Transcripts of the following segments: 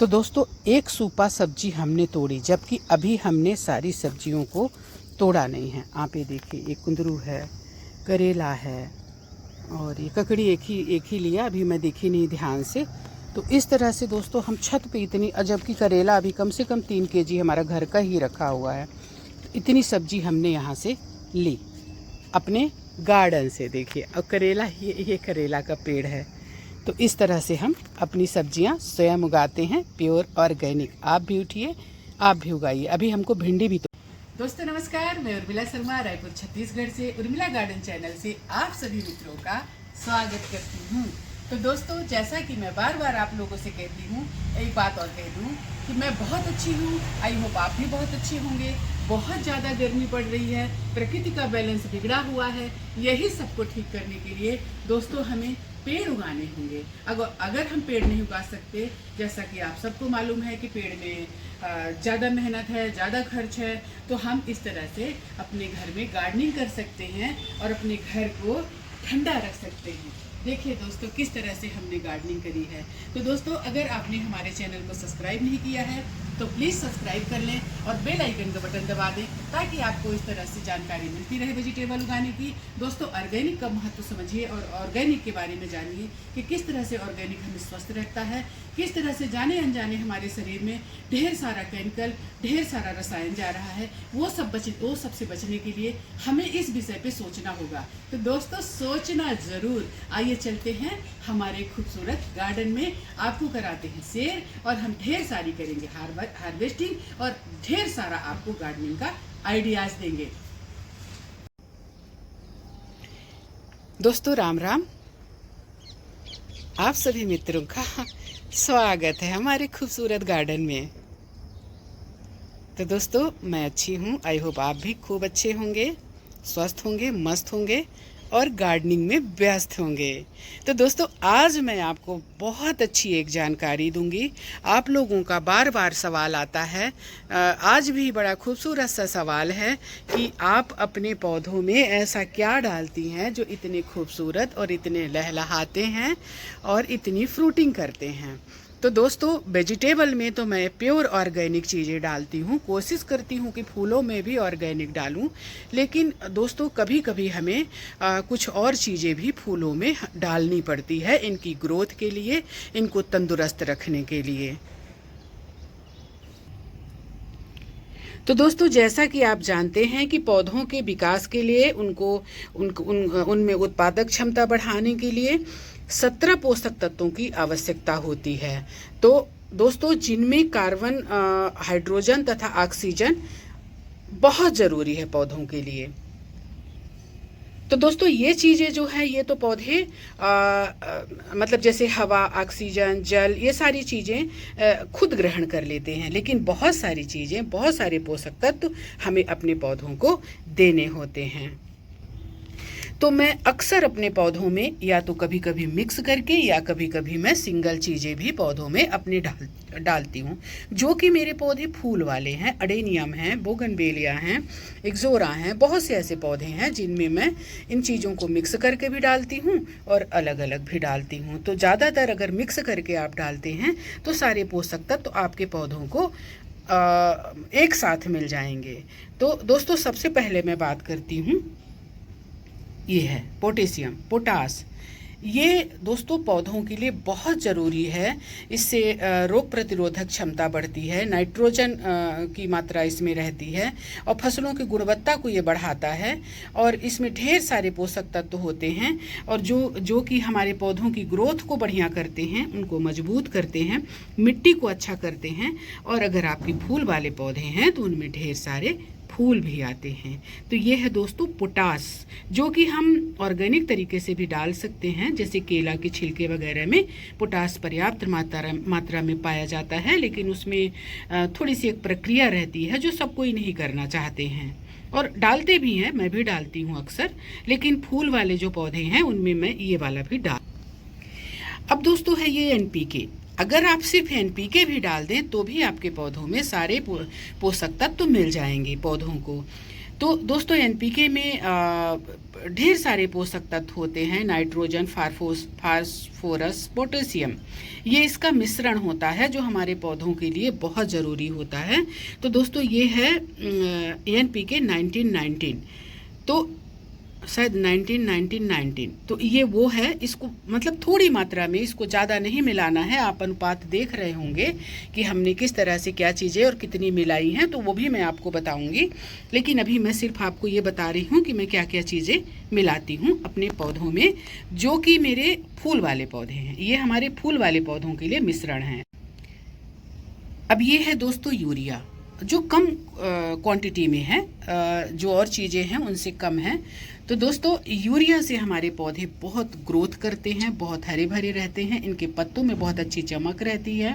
तो दोस्तों एक सूपा सब्जी हमने तोड़ी, जबकि अभी हमने सारी सब्जियों को तोड़ा नहीं है। आप ये देखिए, ये कुंदरू है, करेला है और ये ककड़ी एक ही लिया, अभी मैं देखी नहीं ध्यान से। तो इस तरह से दोस्तों हम छत पे इतनी, जबकि करेला अभी कम से कम 3 केजी हमारा घर का ही रखा हुआ है। इतनी सब्जी हमने यहाँ से ली अपने गार्डन से। देखिए, और करेला, ये करेला का पेड़ है। तो इस तरह से हम अपनी सब्जियां स्वयं उगाते हैं, प्योर ऑर्गेनिक। आप भी उठिए, आप भी उगाइए। अभी हमको भिंडी भी। तो दोस्तों नमस्कार, मैं उर्मिला शर्मा रायपुर छत्तीसगढ़ से उर्मिला गार्डन चैनल से आप सभी मित्रों का स्वागत करती हूँ। तो दोस्तों, जैसा कि मैं बार बार आप लोगों से कहती हूँ, एक बात और कह दूँ कि मैं बहुत अच्छी हूँ। आई होप आप भी बहुत अच्छे होंगे। बहुत ज़्यादा गर्मी पड़ रही है, प्रकृति का बैलेंस बिगड़ा हुआ है। यही सबको ठीक करने के लिए दोस्तों हमें पेड़ उगाने होंगे। अगर हम पेड़ नहीं उगा सकते, जैसा कि आप सबको मालूम है कि पेड़ में ज़्यादा मेहनत है, ज़्यादा खर्च है, तो हम इस तरह से अपने घर में गार्डनिंग कर सकते हैं और अपने घर को ठंडा रख सकते हैं। देखिए दोस्तों, किस तरह से हमने गार्डनिंग करी है। तो दोस्तों, अगर आपने हमारे चैनल को सब्सक्राइब नहीं किया है तो प्लीज़ सब्सक्राइब कर लें और बेल आइकन का बटन दबा दें, ताकि आपको इस तरह से जानकारी मिलती रहे वेजिटेबल उगाने की। दोस्तों, ऑर्गेनिक का महत्व समझिए और ऑर्गेनिक के बारे में जानिए कि किस तरह से ऑर्गेनिक हमें स्वस्थ रखता है, किस तरह से जाने अनजाने हमारे शरीर में ढेर सारा केमिकल, ढेर सारा रसायन जा रहा है। वो सबसे बचने के लिए हमें इस विषय पे सोचना होगा। तो दोस्तों, सोचना ज़रूर। आइए चलते हैं हमारे खूबसूरत गार्डन में, आपको कराते हैं सैर और हम ढेर सारी करेंगे हार्वेस्टिंग और ढेर सारा आपको गार्डनिंग का आइडियाज देंगे। दोस्तों राम राम, आप सभी मित्रों का स्वागत है हमारे खूबसूरत गार्डन में। तो दोस्तों, मैं अच्छी हूँ, आई होप आप भी खूब अच्छे होंगे, स्वस्थ होंगे, मस्त होंगे और गार्डनिंग में व्यस्त होंगे। तो दोस्तों, आज मैं आपको बहुत अच्छी एक जानकारी दूंगी। आप लोगों का बार बार सवाल आता है, आज भी बड़ा खूबसूरत सा सवाल है कि आप अपने पौधों में ऐसा क्या डालती हैं जो इतने खूबसूरत और इतने लहलहाते हैं और इतनी फ्रूटिंग करते हैं। तो दोस्तों, वेजिटेबल में तो मैं प्योर ऑर्गेनिक चीज़ें डालती हूँ, कोशिश करती हूँ कि फूलों में भी ऑर्गेनिक डालूँ। लेकिन दोस्तों, कभी कभी हमें कुछ और चीज़ें भी फूलों में डालनी पड़ती है, इनकी ग्रोथ के लिए, इनको तंदुरुस्त रखने के लिए। तो दोस्तों, जैसा कि आप जानते हैं कि पौधों के विकास के लिए उनमें उत्पादक क्षमता बढ़ाने के लिए 17 पोषक तत्वों की आवश्यकता होती है। तो दोस्तों, जिनमें कार्बन, हाइड्रोजन तथा ऑक्सीजन बहुत ज़रूरी है पौधों के लिए। तो दोस्तों, ये चीज़ें जो है, ये तो पौधे मतलब जैसे हवा, ऑक्सीजन, जल, ये सारी चीज़ें खुद ग्रहण कर लेते हैं। लेकिन बहुत सारी चीज़ें, बहुत सारे पोषक तत्व हमें अपने पौधों को देने होते हैं। तो मैं अक्सर अपने पौधों में या तो कभी कभी मिक्स करके या कभी कभी मैं सिंगल चीज़ें भी पौधों में अपने डालती हूँ, जो कि मेरे पौधे फूल वाले हैं। अडेनियम हैं, बोगनवेलिया हैं, एक्सोरा हैं, बहुत से ऐसे पौधे हैं जिनमें मैं इन चीज़ों को मिक्स करके भी डालती हूँ और अलग अलग भी डालती हूँ। तो ज़्यादातर अगर मिक्स करके आप डालते हैं तो सारे पोषक तत्व तो आपके पौधों को एक साथ मिल जाएंगे। तो दोस्तों, सबसे पहले मैं बात करती हूँ, ये है पोटेशियम, पोटास। ये दोस्तों पौधों के लिए बहुत ज़रूरी है। इससे रोग प्रतिरोधक क्षमता बढ़ती है, नाइट्रोजन की मात्रा इसमें रहती है और फसलों की गुणवत्ता को ये बढ़ाता है। और इसमें ढेर सारे पोषक तत्व होते हैं और जो कि हमारे पौधों की ग्रोथ को बढ़िया करते हैं, उनको मजबूत करते हैं, मिट्टी को अच्छा करते हैं। और अगर आपके फूल वाले पौधे हैं तो उनमें ढेर सारे फूल भी आते हैं। तो ये है दोस्तों पोटास, जो कि हम ऑर्गेनिक तरीके से भी डाल सकते हैं। जैसे केला के छिलके वगैरह में पोटास पर्याप्त मात्रा में पाया जाता है, लेकिन उसमें थोड़ी सी एक प्रक्रिया रहती है जो सब कोई नहीं करना चाहते हैं और डालते भी हैं। मैं भी डालती हूँ अक्सर, लेकिन फूल वाले जो पौधे हैं उनमें मैं ये वाला भी अब दोस्तों है ये NPK। अगर आप सिर्फ NPK भी डाल दें तो भी आपके पौधों में सारे पोषक तत्व तो मिल जाएंगे पौधों को। तो दोस्तों एनपीके में ढेर सारे पोषक तत्व होते हैं, नाइट्रोजन, फास्फोरस, पोटेशियम। ये इसका मिश्रण होता है जो हमारे पौधों के लिए बहुत ज़रूरी होता है। तो दोस्तों ये है एनपीके 1919, तो शायद 1919, तो ये वो है। इसको मतलब थोड़ी मात्रा में, इसको ज़्यादा नहीं मिलाना है। आप अनुपात देख रहे होंगे कि हमने किस तरह से क्या चीज़ें और कितनी मिलाई हैं, तो वो भी मैं आपको बताऊंगी। लेकिन अभी मैं सिर्फ आपको ये बता रही हूँ कि मैं क्या क्या चीज़ें मिलाती हूँ अपने पौधों में, जो कि मेरे फूल वाले पौधे हैं। ये हमारे फूल वाले पौधों के लिए मिश्रण है। अब ये है दोस्तों यूरिया, जो कम क्वांटिटी में है, जो और चीज़ें हैं उनसे कम है। तो दोस्तों यूरिया से हमारे पौधे बहुत ग्रोथ करते हैं, बहुत हरे भरे रहते हैं, इनके पत्तों में बहुत अच्छी चमक रहती है,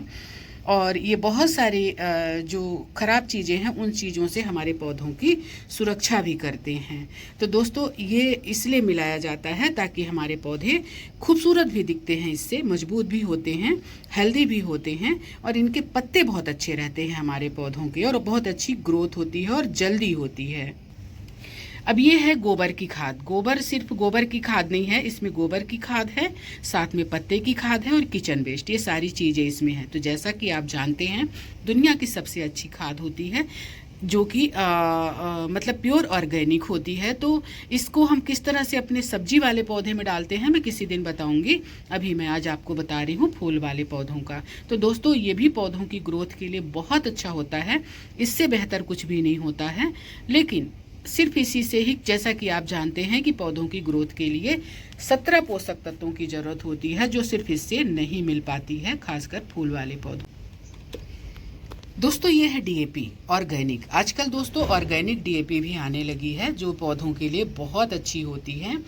और ये बहुत सारे जो ख़राब चीज़ें हैं उन चीज़ों से हमारे पौधों की सुरक्षा भी करते हैं। तो दोस्तों ये इसलिए मिलाया जाता है ताकि हमारे पौधे खूबसूरत भी दिखते हैं, इससे मजबूत भी होते हैं, हेल्दी भी होते हैं, और इनके पत्ते बहुत अच्छे रहते हैं हमारे पौधों के, और बहुत अच्छी ग्रोथ होती है और जल्दी होती है। अब ये है गोबर की खाद। गोबर सिर्फ गोबर की खाद नहीं है, इसमें गोबर की खाद है, साथ में पत्ते की खाद है और किचन वेस्ट, ये सारी चीज़ें इसमें हैं। तो जैसा कि आप जानते हैं दुनिया की सबसे अच्छी खाद होती है जो कि मतलब प्योर ऑर्गेनिक होती है। तो इसको हम किस तरह से अपने सब्जी वाले पौधे में डालते हैं मैं किसी दिन बताऊंगी। अभी मैं आज आपको बता रही हूँ फूल वाले पौधों का। तो दोस्तों ये भी पौधों की ग्रोथ के लिए बहुत अच्छा होता है, इससे बेहतर कुछ भी नहीं होता है। लेकिन सिर्फ इसी से ही, जैसा कि आप जानते हैं कि पौधों की ग्रोथ के लिए 17 पोषक तत्वों की ज़रूरत होती है, जो सिर्फ इससे नहीं मिल पाती है, खासकर फूल वाले पौधों। दोस्तों ये है डीएपी ऑर्गेनिक। आजकल दोस्तों ऑर्गेनिक डीएपी भी आने लगी है, जो पौधों के लिए बहुत अच्छी होती है।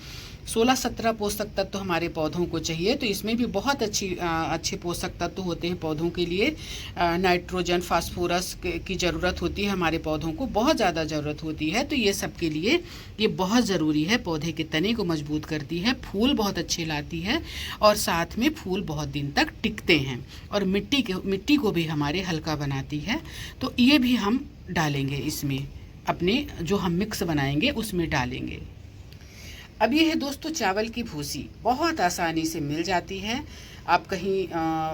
16-17 पोषक तत्व तो हमारे पौधों को चाहिए, तो इसमें भी बहुत अच्छे पोषक तत्व होते हैं पौधों के लिए। नाइट्रोजन, फास्फोरस की ज़रूरत होती है हमारे पौधों को, बहुत ज़्यादा ज़रूरत होती है। तो ये सब के लिए ये बहुत ज़रूरी है। पौधे के तने को मजबूत करती है, फूल बहुत अच्छे लाती है, और साथ में फूल बहुत दिन तक टिकते हैं, और मिट्टी को भी हमारे हल्का बनाती है। तो ये भी हम डालेंगे इसमें, अपने जो हम मिक्स बनाएंगे उसमें डालेंगे। अब ये है दोस्तों चावल की भूसी, बहुत आसानी से मिल जाती है। आप कहीं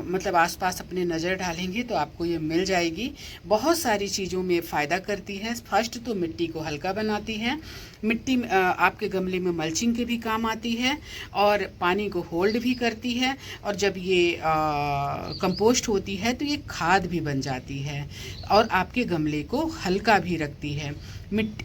मतलब आसपास अपने नज़र डालेंगे तो आपको ये मिल जाएगी। बहुत सारी चीज़ों में फ़ायदा करती है। फर्स्ट तो मिट्टी को हल्का बनाती है, मिट्टी आपके गमले में मल्चिंग के भी काम आती है, और पानी को होल्ड भी करती है, और जब ये कंपोस्ट होती है तो ये खाद भी बन जाती है, और आपके गमले को हल्का भी रखती है।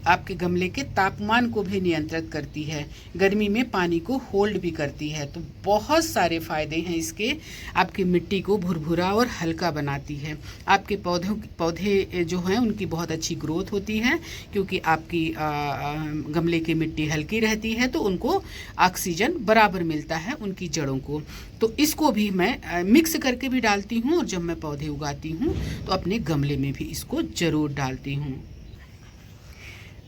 आपके गमले के तापमान को भी नियंत्रित करती है, गर्मी में पानी को होल्ड भी करती है। तो बहुत सारे फ़ायदे हैं इसके। आपकी मिट्टी को भुरभुरा और हल्का बनाती है। आपके पौधे जो हैं उनकी बहुत अच्छी ग्रोथ होती है, क्योंकि आपकी गमले की मिट्टी हल्की रहती है, तो उनको ऑक्सीजन बराबर मिलता है उनकी जड़ों को। तो इसको भी मैं मिक्स करके भी डालती हूँ, और जब मैं पौधे उगाती हूँ तो अपने गमले में भी इसको ज़रूर डालती हूँ।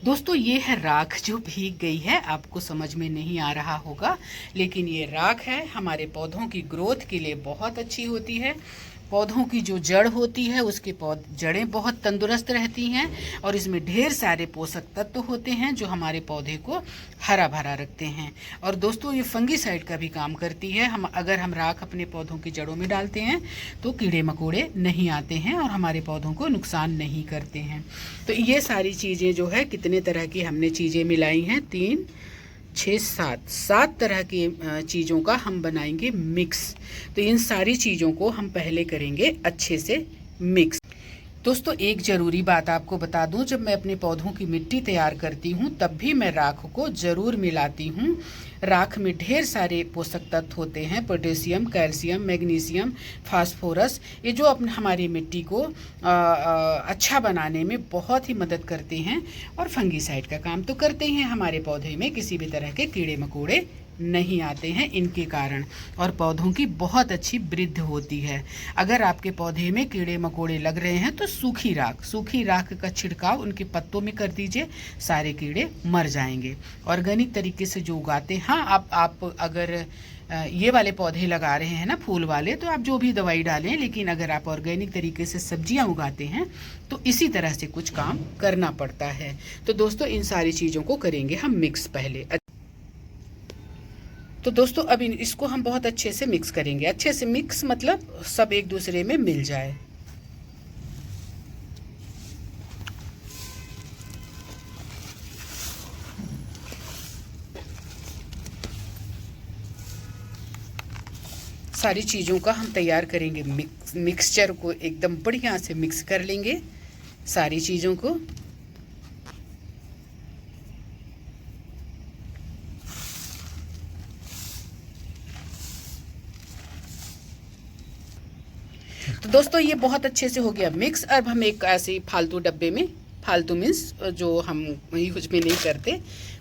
दोस्तों ये है राख जो भीग गई है, आपको समझ में नहीं आ रहा होगा, लेकिन ये राख है, हमारे पौधों की ग्रोथ के लिए बहुत अच्छी होती है। पौधों की जो जड़ होती है उसकी जड़ें बहुत तंदुरुस्त रहती हैं, और इसमें ढेर सारे पोषक तत्व होते हैं जो हमारे पौधे को हरा भरा रखते हैं। और दोस्तों ये फंगीसाइड का भी काम करती है। अगर हम राख अपने पौधों की जड़ों में डालते हैं तो कीड़े मकोड़े नहीं आते हैं और हमारे पौधों को नुकसान नहीं करते हैं। तो ये सारी चीज़ें जो है, कितने तरह की हमने चीज़ें मिलाई हैं, 3, 6, 7 तरह की चीज़ों का हम बनाएंगे मिक्स। तो इन सारी चीज़ों को हम पहले करेंगे अच्छे से मिक्स। दोस्तों एक ज़रूरी बात आपको बता दूं, जब मैं अपने पौधों की मिट्टी तैयार करती हूं तब भी मैं राख को ज़रूर मिलाती हूं। राख में ढेर सारे पोषक तत्व होते हैं, पोटेशियम, कैल्शियम, मैग्नीशियम, फास्फोरस, ये जो हमारी मिट्टी को अच्छा बनाने में बहुत ही मदद करते हैं, और फंगीसाइड का काम तो करते ही हैं। हमारे पौधे में किसी भी तरह के कीड़े मकोड़े नहीं आते हैं इनके कारण, और पौधों की बहुत अच्छी वृद्धि होती है। अगर आपके पौधे में कीड़े मकोड़े लग रहे हैं तो सूखी राख का छिड़काव उनके पत्तों में कर दीजिए, सारे कीड़े मर जाएंगे। ऑर्गेनिक तरीके से जो उगाते हैं, हाँ आप अगर ये वाले पौधे लगा रहे हैं ना, फूल वाले, तो आप जो भी दवाई डालें, लेकिन अगर आप ऑर्गेनिक तरीके से सब्जियां उगाते हैं तो इसी तरह से कुछ काम करना पड़ता है। तो दोस्तों इन सारी चीज़ों को करेंगे हम मिक्स पहले। तो दोस्तों अब इसको हम बहुत अच्छे से मिक्स करेंगे। अच्छे से मिक्स मतलब सब एक दूसरे में मिल जाए। सारी चीज़ों का हम तैयार करेंगे, मिक्सचर को एकदम बढ़िया से मिक्स कर लेंगे सारी चीज़ों को। तो दोस्तों ये बहुत अच्छे से हो गया मिक्स। अब हम एक ऐसे फालतू डब्बे में, फालतू मीन्स जो हम यूज में नहीं करते,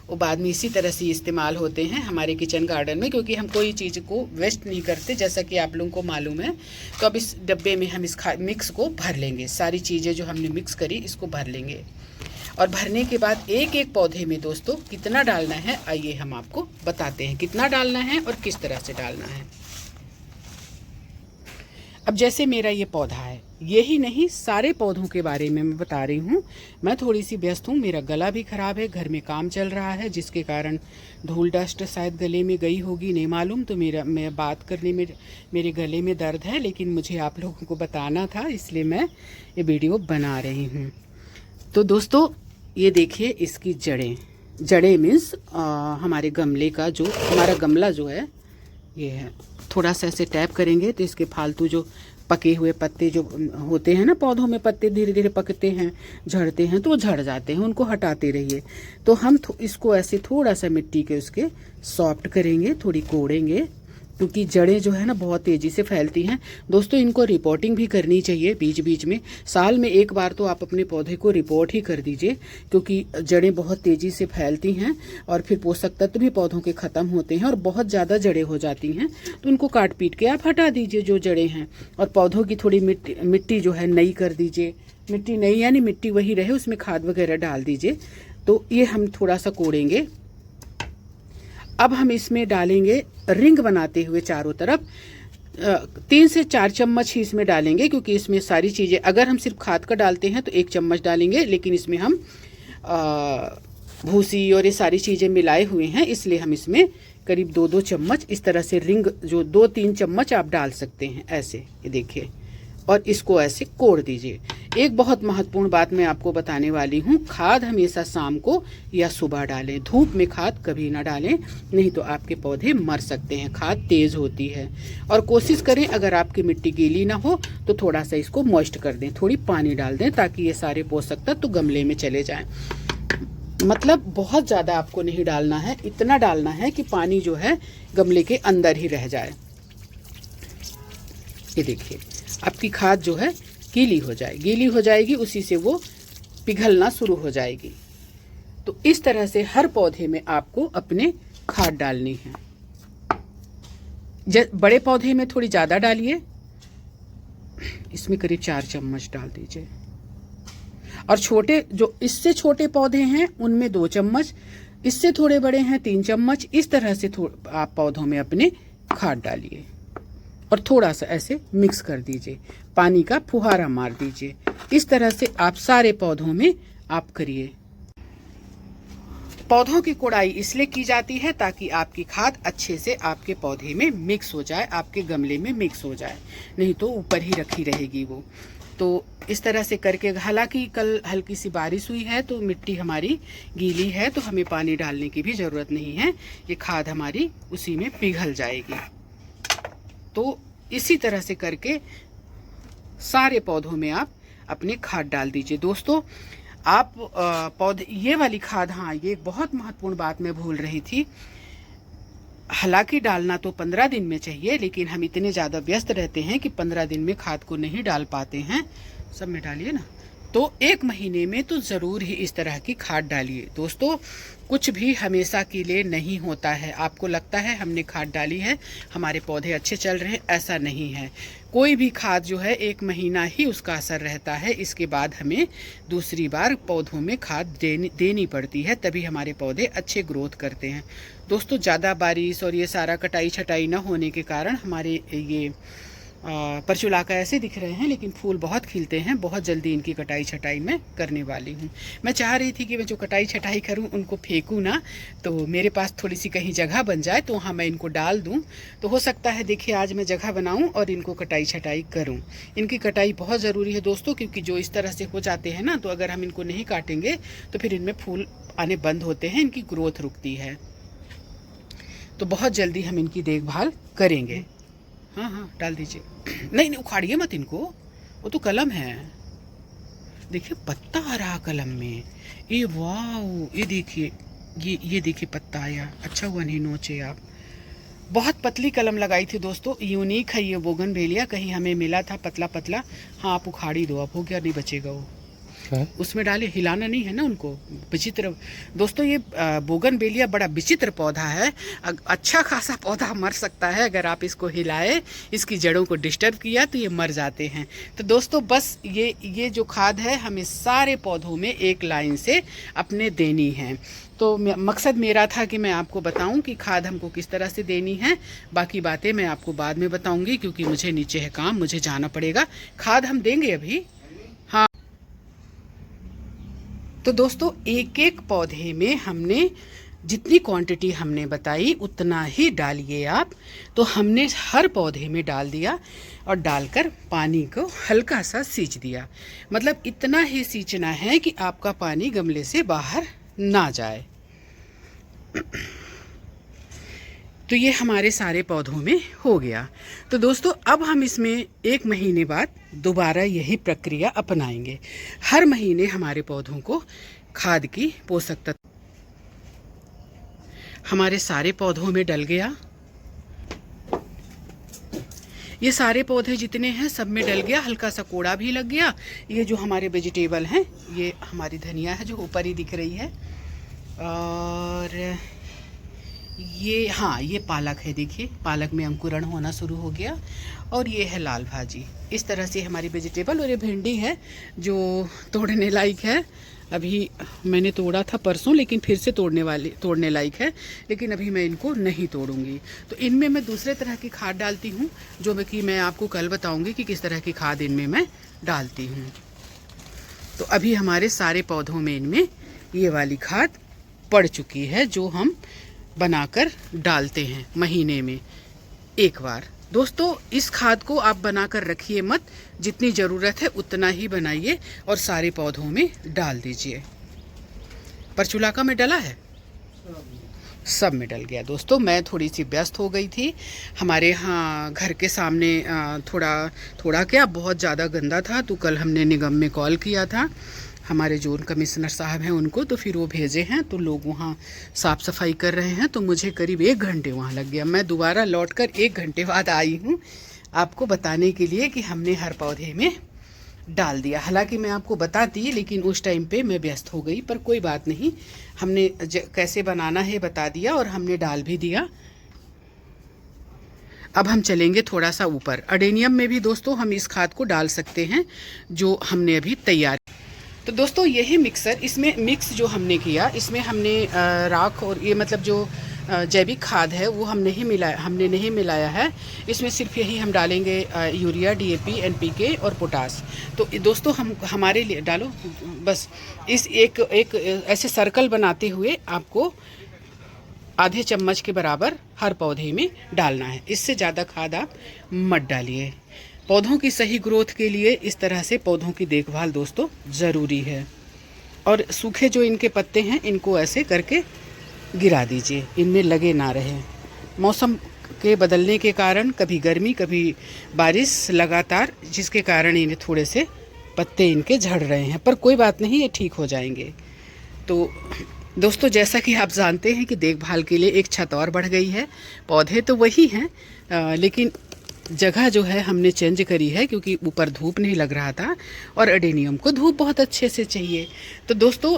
वो बाद में इसी तरह से इस्तेमाल होते हैं हमारे किचन गार्डन में, क्योंकि हम कोई चीज़ को वेस्ट नहीं करते जैसा कि आप लोगों को मालूम है। तो अब इस डब्बे में हम इस मिक्स को भर लेंगे। सारी चीज़ें जो हमने मिक्स करी इसको भर लेंगे। और भरने के बाद एक एक पौधे में दोस्तों कितना डालना है, आइए हम आपको बताते हैं कितना डालना है और किस तरह से डालना है। अब जैसे मेरा ये पौधा है, यही नहीं सारे पौधों के बारे में मैं बता रही हूँ। मैं थोड़ी सी व्यस्त हूँ, मेरा गला भी ख़राब है, घर में काम चल रहा है, जिसके कारण धूल डस्ट शायद गले में गई होगी, नहीं मालूम। तो मैं बात करने में मेरे गले में दर्द है, लेकिन मुझे आप लोगों को बताना था, इसलिए मैं ये वीडियो बना रही हूँ। तो दोस्तों ये देखिए इसकी जड़ें मीन्स हमारे गमले का, जो हमारा गमला जो है ये है, थोड़ा सा ऐसे टैप करेंगे तो इसके फालतू जो पके हुए पत्ते जो होते हैं ना, पौधों में पत्ते धीरे धीरे पकते हैं, झड़ते हैं, तो वो झड़ जाते हैं, उनको हटाते रहिए। तो हम इसको ऐसे थोड़ा सा मिट्टी के उसके सॉफ्ट करेंगे, थोड़ी कोड़ेंगे, क्योंकि जड़ें जो है ना बहुत तेज़ी से फैलती हैं। दोस्तों इनको रिपोर्टिंग भी करनी चाहिए बीच बीच में, साल में एक बार तो आप अपने पौधे को रिपोर्ट ही कर दीजिए, क्योंकि जड़ें बहुत तेज़ी से फैलती हैं और फिर पोषक तत्व भी पौधों के ख़त्म होते हैं और बहुत ज़्यादा जड़ें हो जाती हैं। तो उनको काट पीट के आप हटा दीजिए जो जड़ें हैं, और पौधों की थोड़ी मिट्टी जो है नई कर दीजिए। मिट्टी नई यानी मिट्टी वही रहे, उसमें खाद वगैरह डाल दीजिए। तो ये हम थोड़ा सा कोड़ेंगे। अब हम इसमें डालेंगे रिंग बनाते हुए चारों तरफ 3 से 4 चम्मच ही इसमें डालेंगे, क्योंकि इसमें सारी चीज़ें, अगर हम सिर्फ खाद का डालते हैं तो 1 चम्मच डालेंगे, लेकिन इसमें हम भूसी और ये सारी चीज़ें मिलाए हुए हैं, इसलिए हम इसमें करीब 2-2 चम्मच इस तरह से रिंग, जो 2-3 चम्मच आप डाल सकते हैं ऐसे, ये देखिए, और इसको ऐसे कोड़ दीजिए। एक बहुत महत्वपूर्ण बात मैं आपको बताने वाली हूँ, खाद हमेशा शाम को या सुबह डालें, धूप में खाद कभी ना डालें, नहीं तो आपके पौधे मर सकते हैं, खाद तेज़ होती है। और कोशिश करें अगर आपकी मिट्टी गीली ना हो तो थोड़ा सा इसको मॉइस्ट कर दें, थोड़ी पानी डाल दें, ताकि ये सारे पोषक तत्व तो गमले में चले जाएँ। मतलब बहुत ज़्यादा आपको नहीं डालना है, इतना डालना है कि पानी जो है गमले के अंदर ही रह जाए। ये देखिए आपकी खाद जो है गीली हो जाएगी, उसी से वो पिघलना शुरू हो जाएगी। तो इस तरह से हर पौधे में आपको अपने खाद डालनी है। बड़े पौधे में थोड़ी ज़्यादा डालिए, इसमें करीब 4 चम्मच डाल दीजिए, और छोटे जो इससे छोटे पौधे हैं उनमें 2 चम्मच, इससे थोड़े बड़े हैं 3 चम्मच, इस तरह से आप पौधों में अपने खाद डालिए और थोड़ा सा ऐसे मिक्स कर दीजिए, पानी का फुहारा मार दीजिए। इस तरह से आप सारे पौधों में आप करिए। पौधों की कोड़ाई इसलिए की जाती है ताकि आपकी खाद अच्छे से आपके पौधे में मिक्स हो जाए, आपके गमले में मिक्स हो जाए, नहीं तो ऊपर ही रखी रहेगी वो। तो इस तरह से करके, हालांकि कल हल्की सी बारिश हुई है तो मिट्टी हमारी गीली है, तो हमें पानी डालने की भी ज़रूरत नहीं है, ये खाद हमारी उसी में पिघल जाएगी। तो इसी तरह से करके सारे पौधों में आप अपने खाद डाल दीजिए। दोस्तों आप पौधे, ये वाली खाद, हाँ ये एक बहुत महत्वपूर्ण बात मैं भूल रही थी, हालांकि डालना तो 15 दिन में चाहिए, लेकिन हम इतने ज़्यादा व्यस्त रहते हैं कि 15 दिन में खाद को नहीं डाल पाते हैं। सब में डालिए ना, तो 1 महीने में तो ज़रूर ही इस तरह की खाद डालिए। दोस्तों कुछ भी हमेशा के लिए नहीं होता है। आपको लगता है हमने खाद डाली है, हमारे पौधे अच्छे चल रहे हैं, ऐसा नहीं है। कोई भी खाद जो है 1 महीना ही उसका असर रहता है, इसके बाद हमें दूसरी बार पौधों में खाद देनी पड़ती है, तभी हमारे पौधे अच्छे ग्रोथ करते हैं। दोस्तों ज़्यादा बारिश और ये सारा कटाई छटाई न होने के कारण हमारे ये परचुलाका ऐसे दिख रहे हैं, लेकिन फूल बहुत खिलते हैं। बहुत जल्दी इनकी कटाई छटाई मैं करने वाली हूँ। मैं चाह रही थी कि मैं जो कटाई छटाई करूँ उनको फेंकूँ ना, तो मेरे पास थोड़ी सी कहीं जगह बन जाए तो वहाँ मैं इनको डाल दूँ। तो हो सकता है देखिए आज मैं जगह बनाऊँ और इनको कटाई छटाई करूँ। इनकी कटाई बहुत ज़रूरी है दोस्तों, क्योंकि जो इस तरह से हो जाते हैं ना, तो अगर हम इनको नहीं काटेंगे तो फिर इनमें फूल आने बंद होते हैं, इनकी ग्रोथ रुकती है। तो बहुत जल्दी हम इनकी देखभाल करेंगे। हाँ हाँ डाल दीजिए। नहीं नहीं उखाड़िए मत इनको, वो तो कलम है। देखिए पत्ता आ रहा कलम में, ये वाह, ये देखिए, ये देखिए पत्ता आया। अच्छा हुआ नहीं नोचे आप। बहुत पतली कलम लगाई थी दोस्तों, यूनिक है ये बोगनवेलिया, कहीं हमें मिला था पतला पतला। हाँ आप उखाड़ी दो, अब हो गया, नहीं बचेगा वो। उसमें डाले, हिलाना नहीं है ना उनको। विचित्र दोस्तों, ये बोगनवेलिया बड़ा विचित्र पौधा है। अच्छा खासा पौधा मर सकता है अगर आप इसको हिलाए, इसकी जड़ों को डिस्टर्ब किया तो ये मर जाते हैं। तो दोस्तों बस ये जो खाद है हमें सारे पौधों में एक लाइन से अपने देनी है। तो मकसद मेरा था कि मैं आपको बताऊं कि खाद हमको किस तरह से देनी है। बाकी बातें मैं आपको बाद में बताऊंगी, क्योंकि मुझे नीचे है काम, मुझे जाना पड़ेगा। खाद हम देंगे अभी। हाँ तो दोस्तों एक एक पौधे में हमने जितनी क्वांटिटी हमने बताई उतना ही डालिए आप। तो हमने हर पौधे में डाल दिया और डालकर पानी को हल्का सा सींच दिया। मतलब इतना ही सींचना है कि आपका पानी गमले से बाहर ना जाए। तो ये हमारे सारे पौधों में हो गया। तो दोस्तों अब हम इसमें 1 महीने बाद दोबारा यही प्रक्रिया अपनाएंगे। हर महीने हमारे पौधों को खाद की पोषक तत्व हमारे सारे पौधों में डल गया। ये सारे पौधे जितने हैं सब में डल गया, हल्का सा कोड़ा भी लग गया। ये जो हमारे वेजिटेबल हैं, ये हमारी धनिया है जो ऊपर ही दिख रही है, और ये हाँ ये पालक है। देखिए पालक में अंकुरण होना शुरू हो गया, और ये है लाल भाजी। इस तरह से हमारी वेजिटेबल, और ये भिंडी है जो तोड़ने लायक है। अभी मैंने तोड़ा था परसों, लेकिन फिर से तोड़ने लायक है, लेकिन अभी मैं इनको नहीं तोड़ूंगी। तो इनमें मैं दूसरे तरह की खाद डालती हूँ, जो कि मैं आपको कल बताऊंगी कि किस तरह की खाद इनमें मैं डालती हूँ। तो अभी हमारे सारे पौधों में इनमें ये वाली खाद पड़ चुकी है, जो हम बनाकर डालते हैं महीने में एक बार। दोस्तों इस खाद को आप बनाकर रखिए मत, जितनी ज़रूरत है उतना ही बनाइए और सारे पौधों में डाल दीजिए। परचुलाका में डला है, सब में डल गया। दोस्तों मैं थोड़ी सी व्यस्त हो गई थी। हमारे यहाँ घर के सामने थोड़ा क्या बहुत ज़्यादा गंदा था, तो कल हमने निगम में कॉल किया था, हमारे जोन कमिश्नर साहब हैं उनको, तो फिर वो भेजे हैं, तो लोग वहाँ साफ़ सफाई कर रहे हैं। तो मुझे करीब 1 घंटे वहाँ लग गया। मैं दोबारा लौटकर 1 घंटे बाद आई हूँ आपको बताने के लिए कि हमने हर पौधे में डाल दिया। हालांकि मैं आपको बताती, लेकिन उस टाइम पे मैं व्यस्त हो गई, पर कोई बात नहीं, हमने कैसे बनाना है बता दिया और हमने डाल भी दिया। अब हम चलेंगे थोड़ा सा ऊपर। अडेनियम में भी दोस्तों हम इस खाद को डाल सकते हैं, जो हमने अभी तैयार। तो दोस्तों यही मिक्सर, इसमें मिक्स जो हमने किया, इसमें हमने राख और ये मतलब जो जैविक खाद है वो हमने नहीं मिलाया है। इसमें सिर्फ यही हम डालेंगे यूरिया, DAP, NPK और पोटास। तो दोस्तों हम हमारे लिए डालो बस। इस एक ऐसे सर्कल बनाते हुए आपको आधे चम्मच के बराबर हर पौधे में डालना है। इससे ज़्यादा खाद आप मत डालिए। पौधों की सही ग्रोथ के लिए इस तरह से पौधों की देखभाल दोस्तों ज़रूरी है। और सूखे जो इनके पत्ते हैं इनको ऐसे करके गिरा दीजिए, इनमें लगे ना रहे। मौसम के बदलने के कारण कभी गर्मी कभी बारिश लगातार, जिसके कारण इन्हें थोड़े से पत्ते इनके झड़ रहे हैं, पर कोई बात नहीं, ये ठीक हो जाएंगे। तो दोस्तों जैसा कि आप जानते हैं कि देखभाल के लिए एक छत और बढ़ गई है। पौधे तो वही हैं, लेकिन जगह जो है हमने चेंज करी है क्योंकि ऊपर धूप नहीं लग रहा था और एडेनियम को धूप बहुत अच्छे से चाहिए। तो दोस्तों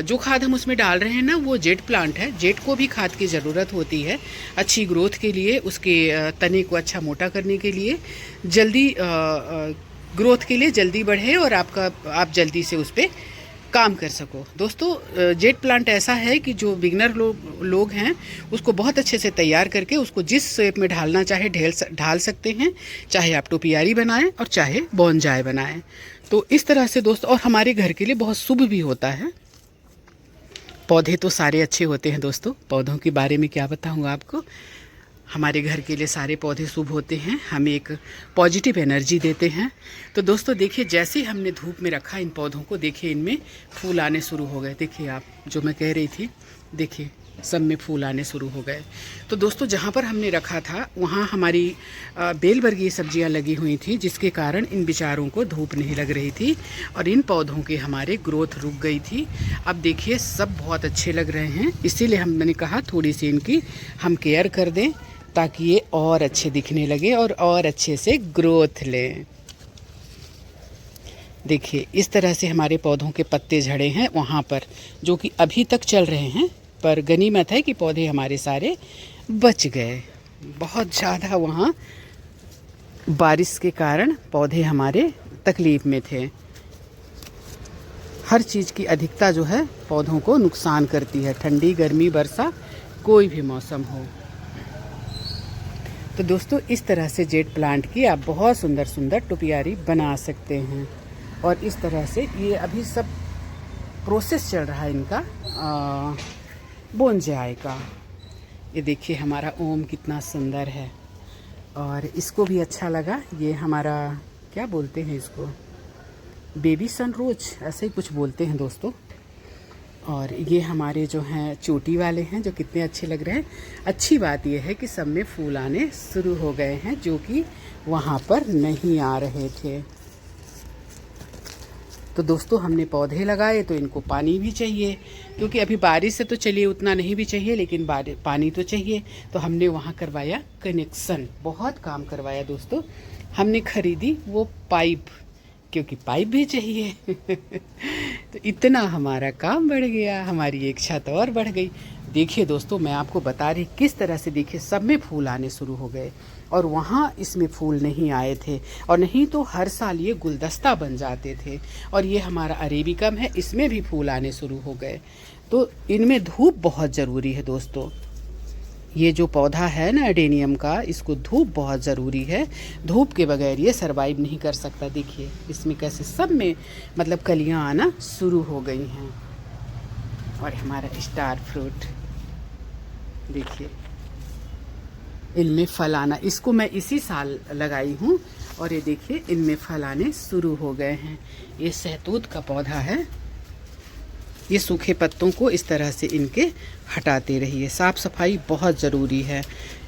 जो खाद हम उसमें डाल रहे हैं ना वो जेट प्लांट है। जेट को भी खाद की ज़रूरत होती है अच्छी ग्रोथ के लिए, उसके तने को अच्छा मोटा करने के लिए, जल्दी ग्रोथ के लिए जल्दी बढ़े और आप जल्दी से उस पर काम कर सको। दोस्तों जेट प्लांट ऐसा है कि जो बिगनर लोग हैं उसको बहुत अच्छे से तैयार करके उसको जिस शेप में ढालना चाहे ढाल सकते हैं, चाहे आप टोपियारी बनाएं और चाहे बोनजाई बनाएं। तो इस तरह से दोस्तों, और हमारे घर के लिए बहुत शुभ भी होता है। पौधे तो सारे अच्छे होते हैं दोस्तों, पौधों के बारे में क्या बताऊँ आपको। हमारे घर के लिए सारे पौधे शुभ होते हैं, हमें एक पॉजिटिव एनर्जी देते हैं। तो दोस्तों देखिए, जैसे ही हमने धूप में रखा इन पौधों को, देखिए इनमें फूल आने शुरू हो गए। देखिए आप, जो मैं कह रही थी, देखिए सब में फूल आने शुरू हो गए। तो दोस्तों जहाँ पर हमने रखा था वहाँ हमारी बेल वर्गीय सब्जियाँ लगी हुई थी, जिसके कारण इन बेचारों को धूप नहीं लग रही थी और इन पौधों के हमारे ग्रोथ रुक गई थी। अब देखिए सब बहुत अच्छे लग रहे हैं, इसीलिए हमने कहा थोड़ी सी इनकी हम केयर कर दें ताकि ये और अच्छे दिखने लगे और अच्छे से ग्रोथ लें। देखिए इस तरह से हमारे पौधों के पत्ते झड़े हैं वहाँ पर, जो कि अभी तक चल रहे हैं, पर गनीमत है कि पौधे हमारे सारे बच गए। बहुत ज़्यादा वहाँ बारिश के कारण पौधे हमारे तकलीफ़ में थे। हर चीज़ की अधिकता जो है पौधों को नुकसान करती है, ठंडी गर्मी वर्षा कोई भी मौसम हो। तो दोस्तों इस तरह से जेट प्लांट की आप बहुत सुंदर सुंदर टोपियारी बना सकते हैं। और इस तरह से ये अभी सब प्रोसेस चल रहा है इनका बोनजाई का। ये देखिए हमारा ओम कितना सुंदर है और इसको भी अच्छा लगा। ये हमारा क्या बोलते हैं इसको, बेबी सनरोज ऐसे ही कुछ बोलते हैं दोस्तों। और ये हमारे जो हैं चोटी वाले हैं जो कितने अच्छे लग रहे हैं। अच्छी बात यह है कि सब में फूल आने शुरू हो गए हैं, जो कि वहाँ पर नहीं आ रहे थे। तो दोस्तों हमने पौधे लगाए तो इनको पानी भी चाहिए, क्योंकि अभी बारिश से तो चलिए उतना नहीं भी चाहिए, लेकिन पानी तो चाहिए। तो हमने वहाँ करवाया कनेक्शन, बहुत काम करवाया दोस्तों। हमने खरीदी वो पाइप, क्योंकि पाइप भी चाहिए। तो इतना हमारा काम बढ़ गया, हमारी एक छत और बढ़ गई। देखिए दोस्तों मैं आपको बता रही किस तरह से, देखिए सब में फूल आने शुरू हो गए और वहाँ इसमें फूल नहीं आए थे। और नहीं तो हर साल ये गुलदस्ता बन जाते थे। और ये हमारा अरेबिकम है, इसमें भी फूल आने शुरू हो गए। तो इनमें धूप बहुत ज़रूरी है दोस्तों। ये जो पौधा है ना एडेनियम का, इसको धूप बहुत ज़रूरी है। धूप के बगैर ये सरवाइव नहीं कर सकता। देखिए इसमें कैसे सब में मतलब कलियां आना शुरू हो गई हैं। और हमारा स्टार फ्रूट देखिए, इनमें फल आना, इसको मैं इसी साल लगाई हूँ और ये देखिए इनमें फल आने शुरू हो गए हैं। ये सहतूत का पौधा है। ये सूखे पत्तों को इस तरह से इनके हटाते रहिए। साफ़ सफाई बहुत ज़रूरी है,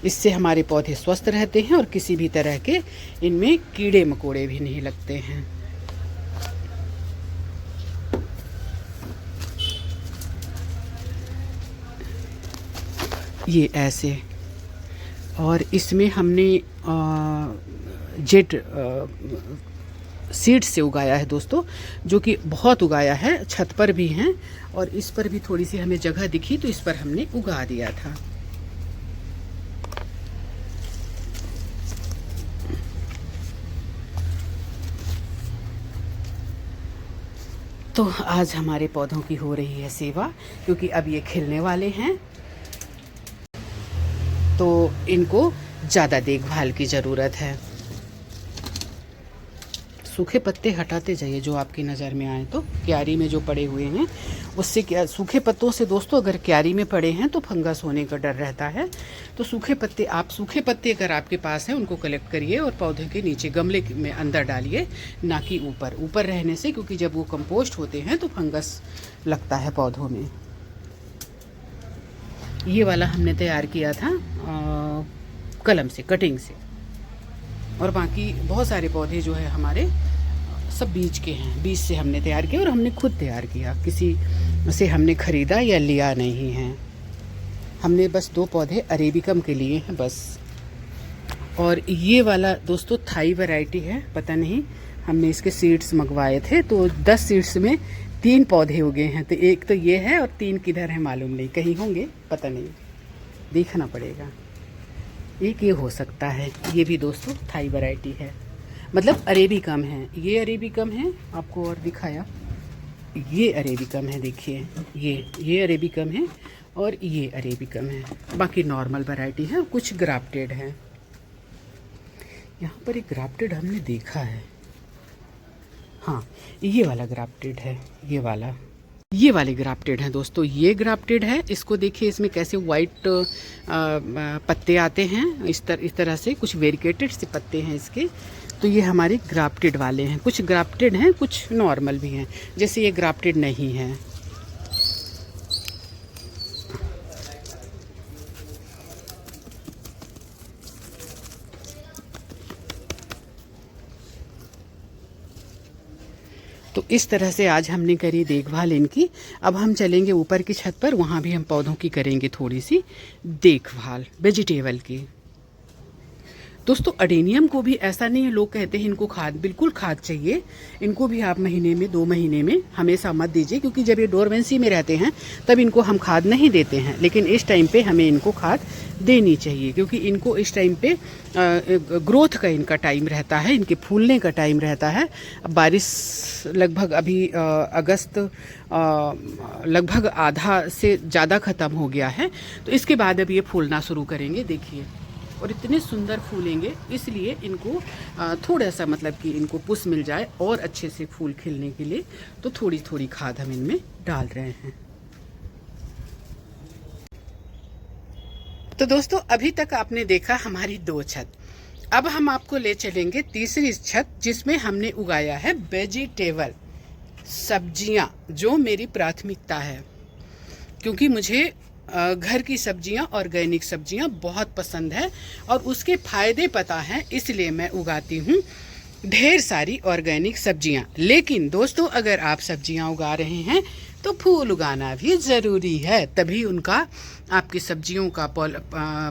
इससे हमारे पौधे स्वस्थ रहते हैं और किसी भी तरह के इनमें कीड़े मकोड़े भी नहीं लगते हैं। ये ऐसे, और इसमें हमने जेट सीड से उगाया है दोस्तों, जो कि बहुत उगाया है, छत पर भी हैं और इस पर भी थोड़ी सी हमें जगह दिखी तो इस पर हमने उगा दिया था। तो आज हमारे पौधों की हो रही है सेवा, क्योंकि अब ये खिलने वाले हैं तो इनको ज़्यादा देखभाल की ज़रूरत है। सूखे पत्ते हटाते जाइए जो आपकी नज़र में आए। तो क्यारी में जो पड़े हुए हैं उससे क्या, सूखे पत्तों से दोस्तों अगर क्यारी में पड़े हैं तो फंगस होने का डर रहता है। तो सूखे पत्ते अगर आपके पास हैं उनको कलेक्ट करिए और पौधे के नीचे गमले में अंदर डालिए, ना कि ऊपर रहने से, क्योंकि जब वो कंपोस्ट होते हैं तो फंगस लगता है पौधों में। ये वाला हमने तैयार किया था कलम से, कटिंग से, और बाकी बहुत सारे पौधे जो है हमारे सब बीज के हैं। बीज से हमने तैयार किया और हमने खुद तैयार किया, किसी से हमने ख़रीदा या लिया नहीं है। हमने बस 2 पौधे अरेबिकम के लिए हैं बस। और ये वाला दोस्तों थाई वैरायटी है, पता नहीं हमने इसके सीड्स मंगवाए थे, तो 10 सीड्स में 3 पौधे उगे हैं। तो एक तो ये है और 3 किधर है मालूम नहीं, कहीं होंगे पता नहीं, देखना पड़ेगा। एक ये हो सकता है, ये भी दोस्तों थाई वैरायटी है, मतलब अरेबिकम है। ये अरेबिकम है, आपको और दिखाया, ये अरेबिकम है, देखिए ये अरेबिकम है और ये अरेबिकम है, बाकी नॉर्मल वैरायटी है, कुछ ग्राफ्टेड है। यहाँ पर एक ग्राफ्टेड हमने देखा है, हाँ ये वाला ग्राफ्टेड है, ये वाले ग्राफ्टेड हैं दोस्तों, ये ग्राफ्टेड है। इसको देखिए, इसमें कैसे वाइट पत्ते आते हैं, इस तरह से कुछ वेरिकेटेड से पत्ते हैं इसके। तो ये हमारे ग्राफ्टेड वाले हैं, कुछ ग्राफ्टेड हैं, कुछ नॉर्मल भी हैं, जैसे ये ग्राफ्टेड नहीं है। तो इस तरह से आज हमने करी देखभाल इनकी। अब हम चलेंगे ऊपर की छत पर, वहाँ भी हम पौधों की करेंगे थोड़ी सी देखभाल, वेजिटेबल की। दोस्तों अडेनियम को भी ऐसा नहीं है, लोग कहते हैं इनको खाद, बिल्कुल खाद चाहिए। इनको भी आप महीने में 2 महीने में हमेशा मत दीजिए, क्योंकि जब ये डोरमेंसी में रहते हैं तब इनको हम खाद नहीं देते हैं, लेकिन इस टाइम पे हमें इनको खाद देनी चाहिए, क्योंकि इनको इस टाइम पे ग्रोथ का इनका टाइम रहता है, इनके फूलने का टाइम रहता है। अब बारिश लगभग अभी अगस्त लगभग आधा से ज़्यादा ख़त्म हो गया है, तो इसके बाद अब ये फूलना शुरू करेंगे, देखिए, और इतने सुंदर फूलेंगे। इसलिए इनको थोड़ा सा, मतलब कि इनको पुश मिल जाए और अच्छे से फूल खिलने के लिए, तो थोड़ी थोड़ी खाद हम इनमें डाल रहे हैं। तो दोस्तों अभी तक आपने देखा हमारी 2 छत, अब हम आपको ले चलेंगे तीसरी छत, जिसमें हमने उगाया है वेजिटेबल, सब्जियां, जो मेरी प्राथमिकता है, क्योंकि मुझे घर की सब्जियां, ऑर्गेनिक सब्जियां बहुत पसंद है और उसके फायदे पता हैं, इसलिए मैं उगाती हूँ ढेर सारी ऑर्गेनिक सब्जियां। लेकिन दोस्तों अगर आप सब्जियां उगा रहे हैं तो फूल उगाना भी ज़रूरी है, तभी उनका, आपकी सब्जियों का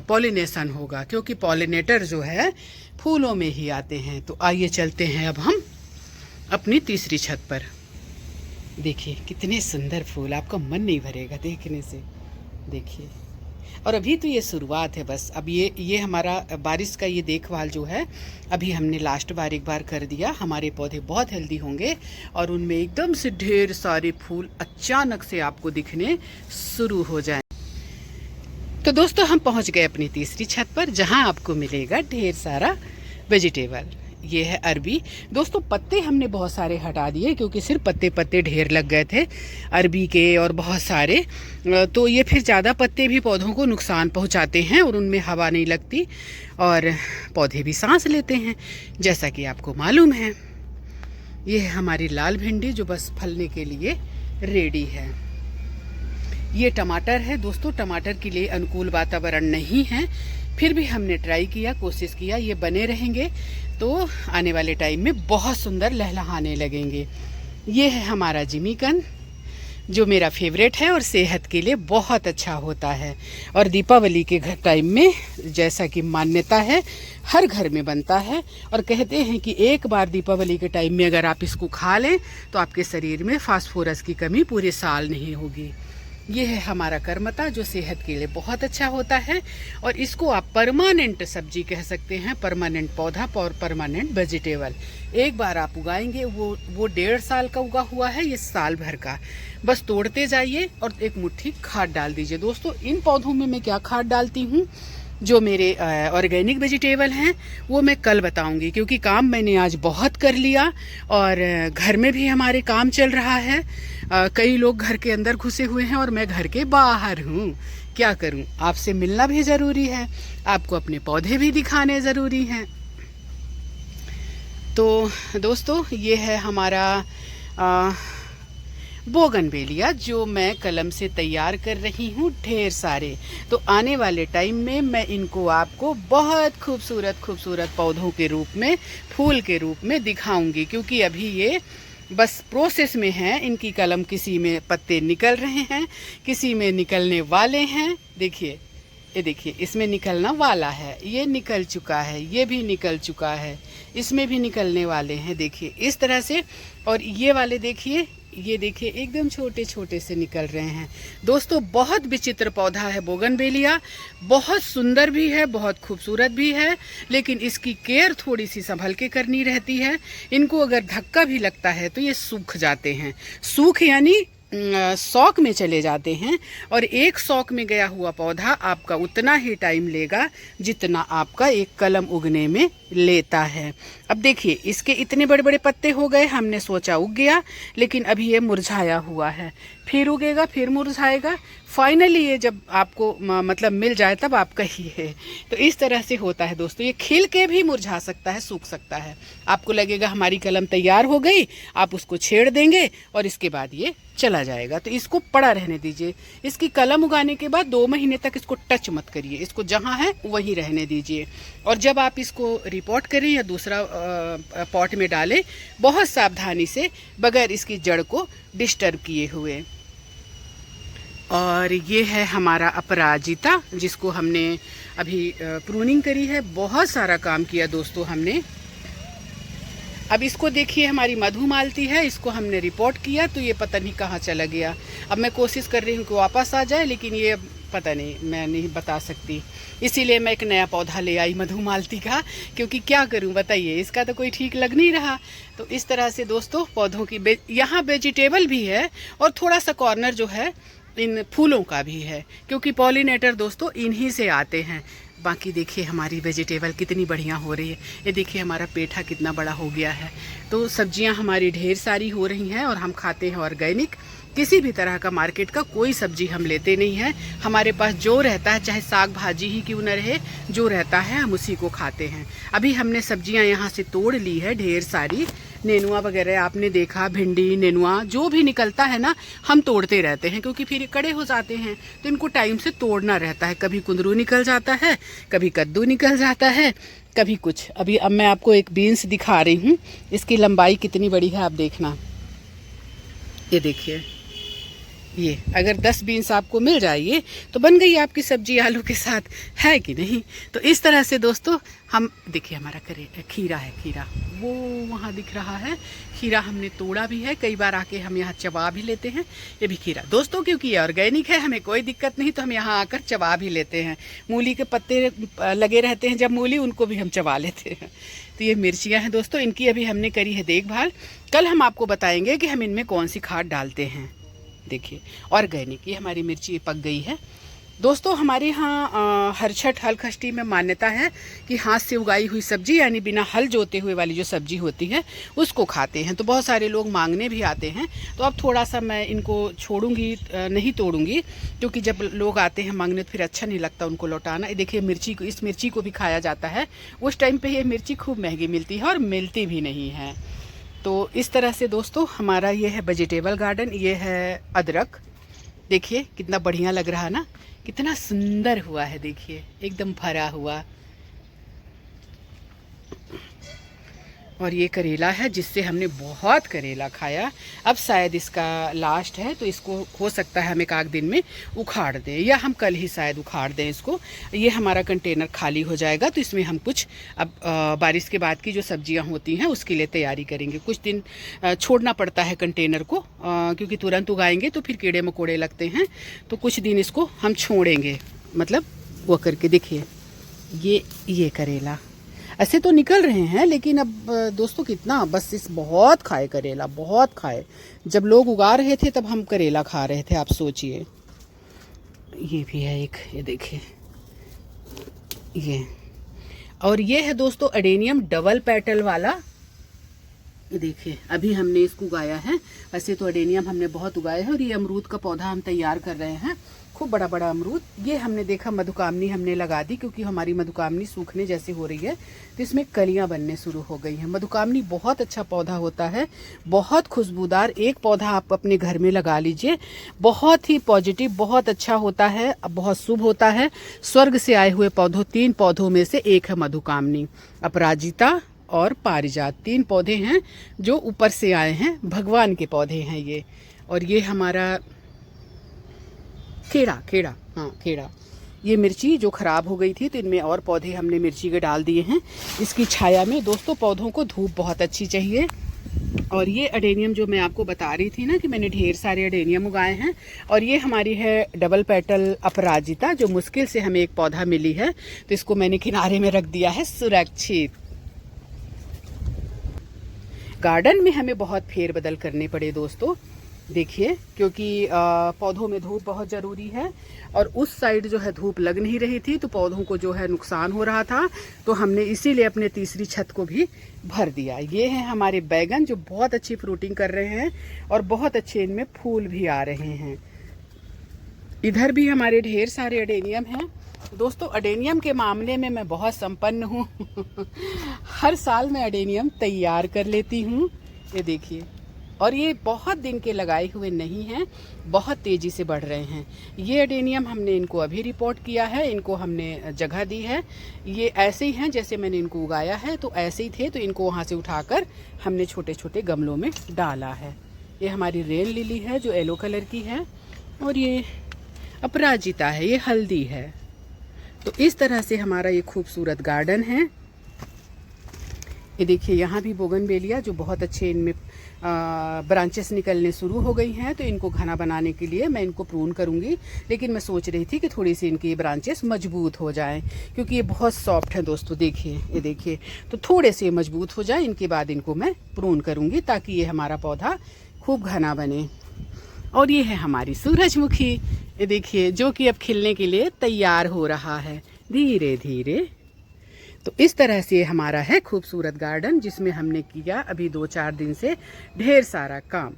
पॉलिनेशन होगा, क्योंकि पॉलिनेटर जो है फूलों में ही आते हैं। तो आइए चलते हैं अब हम अपनी तीसरी छत पर। देखिए कितने सुंदर फूल, आपका मन नहीं भरेगा देखने से, देखिए। और अभी तो ये शुरुआत है बस, अब ये हमारा बारिश का ये देखभाल जो है अभी हमने लास्ट बार एक बार कर दिया। हमारे पौधे बहुत हेल्दी होंगे और उनमें एकदम से ढेर सारे फूल अचानक से आपको दिखने शुरू हो जाए। तो दोस्तों हम पहुंच गए अपनी तीसरी छत पर, जहां आपको मिलेगा ढेर सारा वेजिटेबल। ये है अरबी। दोस्तों पत्ते हमने बहुत सारे हटा दिए, क्योंकि सिर्फ पत्ते ढेर लग गए थे अरबी के और बहुत सारे, तो ये फिर ज़्यादा पत्ते भी पौधों को नुकसान पहुंचाते हैं और उनमें हवा नहीं लगती और पौधे भी सांस लेते हैं, जैसा कि आपको मालूम है। ये है हमारी लाल भिंडी, जो बस फलने के लिए रेडी है। ये टमाटर है दोस्तों, टमाटर के लिए अनुकूल वातावरण नहीं है, फिर भी हमने ट्राई किया, कोशिश किया, ये बने रहेंगे तो आने वाले टाइम में बहुत सुंदर लहलहाने लगेंगे। ये है हमारा जिमीकंद, जो मेरा फेवरेट है और सेहत के लिए बहुत अच्छा होता है, और दीपावली के टाइम में, जैसा कि मान्यता है, हर घर में बनता है और कहते हैं कि एक बार दीपावली के टाइम में अगर आप इसको खा लें तो आपके शरीर में फास्फोरस की कमी पूरे साल नहीं होगी। ये है हमारा करमता, जो सेहत के लिए बहुत अच्छा होता है और इसको आप परमानेंट सब्जी कह सकते हैं, परमानेंट पौधा और परमानेंट वेजिटेबल। एक बार आप उगाएंगे, वो 1.5 साल का उगा हुआ है, ये साल भर का। बस तोड़ते जाइए और एक मुट्ठी खाद डाल दीजिए। दोस्तों इन पौधों में मैं क्या खाद डालती हूँ, जो मेरे ऑर्गेनिक वेजिटेबल हैं, वो मैं कल बताऊंगी, क्योंकि काम मैंने आज बहुत कर लिया और घर में भी हमारे काम चल रहा है। कई लोग घर के अंदर घुसे हुए हैं और मैं घर के बाहर हूँ, क्या करूँ, आपसे मिलना भी ज़रूरी है, आपको अपने पौधे भी दिखाने ज़रूरी हैं। तो दोस्तों ये है हमारा बोगनवेलिया, जो मैं कलम से तैयार कर रही हूँ ढेर सारे। तो आने वाले टाइम में मैं इनको आपको बहुत खूबसूरत पौधों के रूप में, फूल के रूप में दिखाऊंगी, क्योंकि अभी ये बस प्रोसेस में है। इनकी कलम, किसी में पत्ते निकल रहे हैं, किसी में निकलने वाले हैं। देखिए ये देखिए, इसमें निकलना वाला है, ये निकल चुका है, ये भी निकल चुका है, इसमें भी निकलने वाले हैं। देखिए इस तरह से। और ये वाले देखिए, ये देखिए एकदम छोटे छोटे से निकल रहे हैं। दोस्तों बहुत विचित्र पौधा है बोगनवेलिया, बहुत सुंदर भी है, बहुत खूबसूरत भी है, लेकिन इसकी केयर थोड़ी सी संभल के करनी रहती है। इनको अगर धक्का भी लगता है तो ये सूख जाते हैं। सूख यानी शौक में चले जाते हैं। और एक शौक में गया हुआ पौधा आपका उतना ही टाइम लेगा जितना आपका एक कलम उगने में लेता है। अब देखिए इसके इतने बड़े बड़े पत्ते हो गए, हमने सोचा उग गया, लेकिन अभी ये मुरझाया हुआ है, फिर उगेगा, फिर मुरझाएगा, फाइनली ये जब आपको मतलब मिल जाए तब आपका ही है। तो इस तरह से होता है दोस्तों। ये खिल के भी मुरझा सकता है, सूख सकता है। आपको लगेगा हमारी कलम तैयार हो गई, आप उसको छेड़ देंगे और इसके बाद ये चला जाएगा। तो इसको पड़ा रहने दीजिए। इसकी कलम उगाने के बाद 2 महीने तक इसको टच मत करिए, इसको जहाँ है वहीं रहने दीजिए। और जब आप इसको रिपोर्ट करें या दूसरा पॉट में डालें, बहुत सावधानी से, बगैर इसकी जड़ को डिस्टर्ब किए हुए। और ये है हमारा अपराजिता, जिसको हमने अभी प्रूनिंग करी है। बहुत सारा काम किया दोस्तों हमने। अब इसको देखिए, हमारी मधुमालती है, इसको हमने रिपोर्ट किया तो ये पता नहीं कहाँ चला गया। अब मैं कोशिश कर रही हूँ कि वापस आ जाए, लेकिन ये पता नहीं, मैं नहीं बता सकती। इसीलिए मैं एक नया पौधा ले आई मधुमालती का, क्योंकि क्या करूं बताइए, इसका तो कोई ठीक लग नहीं रहा। तो इस तरह से दोस्तों पौधों की यहाँ वेजिटेबल भी है और थोड़ा सा कॉर्नर जो है इन फूलों का भी है, क्योंकि पॉलिनेटर दोस्तों इन्हीं से आते हैं। बाकी देखिए हमारी वेजिटेबल कितनी बढ़िया हो रही है। ये देखिए हमारा पेठा कितना बड़ा हो गया है। तो सब्जियां हमारी ढेर सारी हो रही हैं और हम खाते हैं ऑर्गेनिक। किसी भी तरह का मार्केट का कोई सब्जी हम लेते नहीं हैं। हमारे पास जो रहता है, चाहे साग भाजी ही क्यों न रहे, जो रहता है हम उसी को खाते हैं। अभी हमने सब्जियां यहाँ से तोड़ ली है ढेर सारी। नेनुआ वगैरह आपने देखा, भिंडी, नेनुआ जो भी निकलता है ना, हम तोड़ते रहते हैं, क्योंकि फिर कड़े हो जाते हैं। तो इनको टाइम से तोड़ना रहता है। कभी कुंदरू निकल जाता है, कभी कद्दू निकल जाता है, कभी कुछ। अभी अब मैं आपको एक बीन्स दिखा रही हूँ, इसकी लंबाई कितनी बड़ी है आप देखना। ये देखिए, ये अगर 10 बीन्स आपको मिल जाए तो बन गई आपकी सब्जी आलू के साथ, है कि नहीं। तो इस तरह से दोस्तों हम देखिए, हमारा खीरा है, खीरा वो वहाँ दिख रहा है। खीरा हमने तोड़ा भी है, कई बार आके हम यहाँ चबा भी लेते हैं। ये भी खीरा दोस्तों, क्योंकि ये ऑर्गेनिक है, हमें कोई दिक्कत नहीं, तो हम यहाँ आकर चबा भी लेते हैं। मूली के पत्ते लगे रहते हैं जब मूली, उनको भी हम चबा लेते हैं। तो ये मिर्चियाँ हैं दोस्तों, इनकी अभी हमने करी है देखभाल। कल हम आपको बताएंगे कि हम इनमें कौन सी खाद डालते हैं। देखिए ऑर्गेनिक, ये हमारी मिर्ची पक गई है दोस्तों। हमारे यहाँ हरछठ हल खष्टी में मान्यता है कि हाथ से उगाई हुई सब्जी, यानी बिना हल जोते हुए वाली जो सब्जी होती है, उसको खाते हैं। तो बहुत सारे लोग मांगने भी आते हैं। तो अब थोड़ा सा मैं इनको छोड़ूंगी, नहीं तोड़ूंगी, क्योंकि जब लोग आते हैं मांगने तो फिर अच्छा नहीं लगता उनको लौटाना। ये देखिए मिर्ची को, इस मिर्ची को भी खाया जाता है। उस टाइम पर ये मिर्ची खूब महंगी मिलती है और मिलती भी नहीं है। तो इस तरह से दोस्तों हमारा ये है वेजिटेबल गार्डन। ये है अदरक, देखिए कितना बढ़िया लग रहा है ना, कितना सुंदर हुआ है, देखिए एकदम भरा हुआ। और ये करेला है, जिससे हमने बहुत करेला खाया। अब शायद इसका लास्ट है, तो इसको हो सकता है हम 1 दिन में उखाड़ दें, या हम कल ही शायद उखाड़ दें इसको। ये हमारा कंटेनर खाली हो जाएगा, तो इसमें हम कुछ अब बारिश के बाद की जो सब्जियां होती हैं उसके लिए तैयारी करेंगे। कुछ दिन छोड़ना पड़ता है कंटेनर को, क्योंकि तुरंत उगाएंगे तो फिर कीड़े मकोड़े लगते हैं। तो कुछ दिन इसको हम छोड़ेंगे, मतलब वो करके। देखिए ये करेला ऐसे तो निकल रहे हैं, लेकिन अब दोस्तों कितना, बस इस बहुत खाए करेला, बहुत खाए। जब लोग उगा रहे थे तब हम करेला खा रहे थे, आप सोचिए। ये भी है एक, ये देखिए ये। और ये है दोस्तों एडेनियम डबल पेटल वाला। ये देखिए अभी हमने इसको उगाया है। वैसे तो एडेनियम हमने बहुत उगाया है। और ये अमरूद का पौधा हम तैयार कर रहे हैं, खूब बड़ा बड़ा अमरूद। ये हमने देखा मधुकामनी हमने लगा दी, क्योंकि हमारी मधुकामनी सूखने जैसी हो रही है, तो इसमें कलियां बनने शुरू हो गई हैं। मधुकामनी बहुत अच्छा पौधा होता है, बहुत खुशबूदार। एक पौधा आप अपने घर में लगा लीजिए, बहुत ही पॉजिटिव, बहुत अच्छा होता है, बहुत शुभ होता है। स्वर्ग से आए हुए पौधों, 3 पौधों में से एक है मधुकामनी, अपराजिता और पारिजात। 3 पौधे हैं जो ऊपर से आए हैं, भगवान के पौधे हैं ये। और ये हमारा खेड़ा, हाँ खेड़ा, ये मिर्ची जो ख़राब हो गई थी तो इनमें और पौधे हमने मिर्ची के डाल दिए हैं इसकी छाया में। दोस्तों पौधों को धूप बहुत अच्छी चाहिए। और ये अडेनियम जो मैं आपको बता रही थी ना कि मैंने ढेर सारे अडेनियम उगाए हैं, और ये हमारी है डबल पेटल अपराजिता जो मुश्किल से हमें एक पौधा मिली है, तो इसको मैंने किनारे में रख दिया है सुरक्षित। गार्डन में हमें बहुत फेरबदल करने पड़े दोस्तों, देखिए, क्योंकि पौधों में धूप बहुत ज़रूरी है और उस साइड जो है धूप लग नहीं रही थी तो पौधों को जो है नुकसान हो रहा था, तो हमने इसीलिए अपने तीसरी छत को भी भर दिया। ये हैं हमारे बैगन जो बहुत अच्छी फ्रूटिंग कर रहे हैं और बहुत अच्छे इनमें फूल भी आ रहे हैं। इधर भी हमारे ढेर सारे अडेनियम हैं। दोस्तों अडेनियम के मामले में मैं बहुत संपन्न हूँ हर साल मैं अडेनियम तैयार कर लेती हूँ। ये देखिए, और ये बहुत दिन के लगाए हुए नहीं हैं, बहुत तेज़ी से बढ़ रहे हैं। ये अडेनियम हमने इनको अभी रिपोर्ट किया है, इनको हमने जगह दी है। ये ऐसे ही हैं जैसे मैंने इनको उगाया है, तो ऐसे ही थे, तो इनको वहाँ से उठाकर हमने छोटे छोटे गमलों में डाला है। ये हमारी रेन लिली है जो येलो कलर की है, और ये अपराजिता है, ये हल्दी है। तो इस तरह से हमारा ये खूबसूरत गार्डन है। ये देखिए, यहाँ भी बोगनवेलिया जो बहुत अच्छे इनमें ब्रांचेस निकलने शुरू हो गई हैं, तो इनको घना बनाने के लिए मैं इनको प्रून करूँगी, लेकिन मैं सोच रही थी कि थोड़ी सी इनकी ब्रांचेस मजबूत हो जाएं, क्योंकि ये बहुत सॉफ्ट है दोस्तों। देखिए, ये देखिए, तो थोड़े से मजबूत हो जाए, इनके बाद इनको मैं प्रून करूँगी ताकि ये हमारा पौधा खूब घना बने। और ये है हमारी सूरजमुखी, ये देखिए, जो कि अब खिलने के लिए तैयार हो रहा है धीरे धीरे। तो इस तरह से हमारा है खूबसूरत गार्डन, जिसमें हमने किया अभी 2-4 दिन से ढेर सारा काम,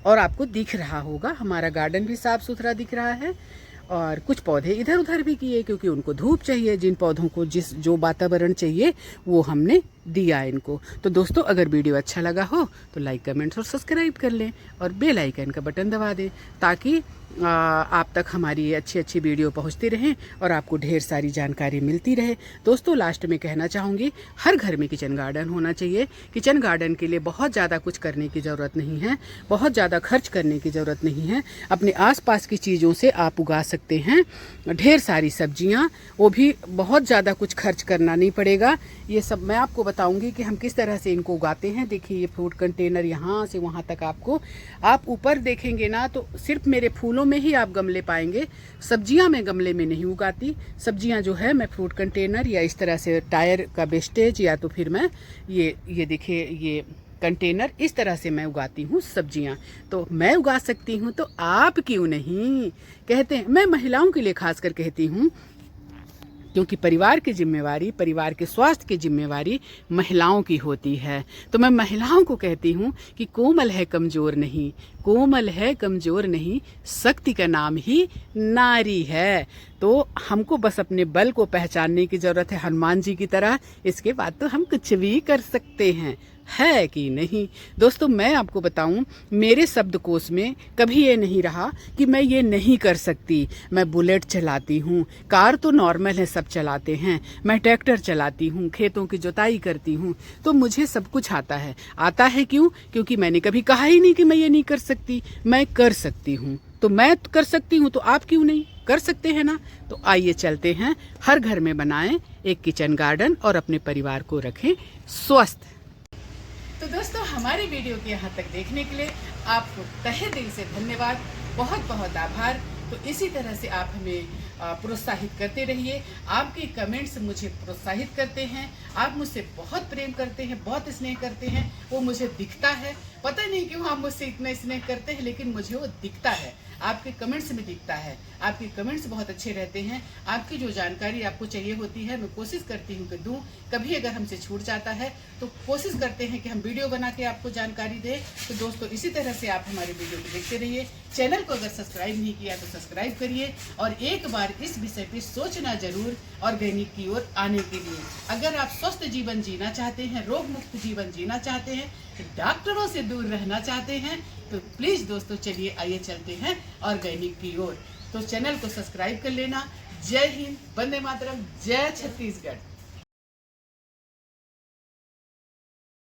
और आपको दिख रहा होगा हमारा गार्डन भी साफ सुथरा दिख रहा है। और कुछ पौधे इधर उधर भी किए क्योंकि उनको धूप चाहिए, जिन पौधों को जो वातावरण चाहिए वो हमने दिया इनको। तो दोस्तों अगर वीडियो अच्छा लगा हो तो लाइक, कमेंट्स और सब्सक्राइब कर लें, और बेल आइकन का बटन दबा दें ताकि आप तक हमारी अच्छी अच्छी वीडियो पहुंचती रहें और आपको ढेर सारी जानकारी मिलती रहे। दोस्तों लास्ट में कहना चाहूँगी, हर घर में किचन गार्डन होना चाहिए। किचन गार्डन के लिए बहुत ज़्यादा कुछ करने की ज़रूरत नहीं है, बहुत ज़्यादा खर्च करने की ज़रूरत नहीं है। अपने आसपास की चीज़ों से आप उगा सकते हैं ढेर सारी सब्जियां, वो भी बहुत ज़्यादा कुछ खर्च करना नहीं पड़ेगा। ये सब मैं आपको बताऊंगी कि हम किस तरह से इनको उगाते हैं। देखिए, ये फ्रूट कंटेनर यहाँ से वहाँ तक आपको, आप ऊपर देखेंगे ना तो सिर्फ मेरे फूलों में ही आप गमले पाएंगे। सब्जियां मैं गमले में नहीं उगाती। सब्जियां जो है मैं फ्रूट कंटेनर या इस तरह से टायर का वेस्टेज, या तो फिर मैं ये देखिए, ये कंटेनर, इस तरह से मैं उगाती हूँ सब्जियां। तो मैं उगा सकती हूँ तो आप क्यों नहीं। कहते हैं, मैं महिलाओं के लिए खासकर कहती हूँ, क्योंकि परिवार की जिम्मेवारी, परिवार के स्वास्थ्य की जिम्मेवारी महिलाओं की होती है। तो मैं महिलाओं को कहती हूँ कि कोमल है कमज़ोर नहीं, कोमल है कमज़ोर नहीं, शक्ति का नाम ही नारी है। तो हमको बस अपने बल को पहचानने की ज़रूरत है, हनुमान जी की तरह। इसके बाद तो हम कुछ भी कर सकते हैं, है कि नहीं। दोस्तों मैं आपको बताऊं, मेरे शब्दकोश में कभी ये नहीं रहा कि मैं ये नहीं कर सकती। मैं बुलेट चलाती हूँ, कार तो नॉर्मल है, सब चलाते हैं। मैं ट्रैक्टर चलाती हूँ, खेतों की जुताई करती हूँ, तो मुझे सब कुछ आता है। आता है क्यों? क्योंकि मैंने कभी कहा ही नहीं कि मैं ये नहीं कर सकती। मैं कर सकती हूँ, तो मैं कर सकती हूँ तो आप क्यों नहीं कर सकते हैं ना। तो आइए चलते हैं, हर घर में बनाएं एक किचन गार्डन और अपने परिवार को रखें स्वस्थ। तो दोस्तों हमारी वीडियो के यहाँ तक देखने के लिए आपको तहे दिल से धन्यवाद, बहुत बहुत आभार। तो इसी तरह से आप हमें प्रोत्साहित करते रहिए। आपके कमेंट्स मुझे प्रोत्साहित करते हैं, आप मुझसे बहुत प्रेम करते हैं, बहुत स्नेह करते हैं, वो मुझे दिखता है। पता नहीं क्यों आप मुझसे इतना स्नेह करते हैं, लेकिन मुझे वो दिखता है, आपके कमेंट्स में दिखता है। आपके कमेंट्स बहुत अच्छे रहते हैं। आपकी जो जानकारी आपको चाहिए होती है मैं कोशिश करती हूँ कि दूँ। कभी अगर हमसे छूट जाता है तो कोशिश करते हैं कि हम वीडियो बना के आपको जानकारी दें। तो दोस्तों इसी तरह से आप हमारे वीडियो को देखते रहिए। चैनल को अगर सब्सक्राइब नहीं किया तो सब्सक्राइब करिए, और एक बार इस विषय पर सोचना जरूर ऑर्गेनिक की ओर आने के लिए। अगर आप स्वस्थ जीवन जीना चाहते हैं, रोग मुक्त जीवन जीना चाहते हैं, डॉक्टरों से दूर रहना चाहते हैं, तो प्लीज दोस्तों चलिए आइए चलते हैं ऑर्गेनिक की ओर। तो चैनल को सब्सक्राइब कर लेना। जय हिंद, वंदे मातरम, जय छत्तीसगढ़।